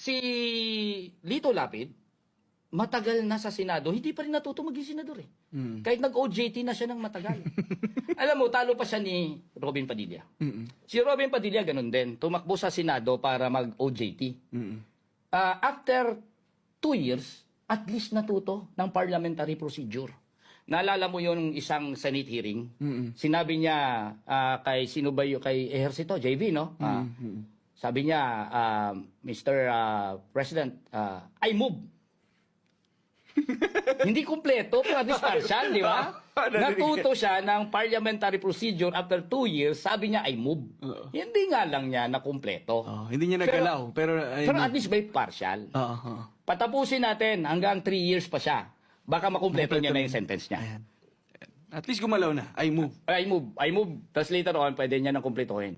Si Lito Lapid, matagal na sa Senado, hindi pa rin natuto maging senador eh. Kahit nag-OJT na siya ng matagal. Alam mo, talo pa siya ni Robin Padilla. Si Robin Padilla, ganun din. Tumakbo sa Senado para mag-OJT. After 2 years, at least natuto ng parliamentary procedure. Naalala mo yung isang Senate hearing? Sinabi niya kay sino ba yung, kay Ejercito, JV, no? Sabi niya, Mr. President, I move. Hindi kumpleto, pero at least partial, di ba? Natuto siya ng parliamentary procedure after 2 years, sabi niya, I move. Hindi nga lang niya na kumpleto. Hindi niya nagalaw, pero at least may partial. Patapusin natin, hanggang 3 years pa siya. Baka makumpleto niya na yung sentence niya. At least gumalaw na. I move. I move. Tapos later on, pwede niya nang kumpletohin.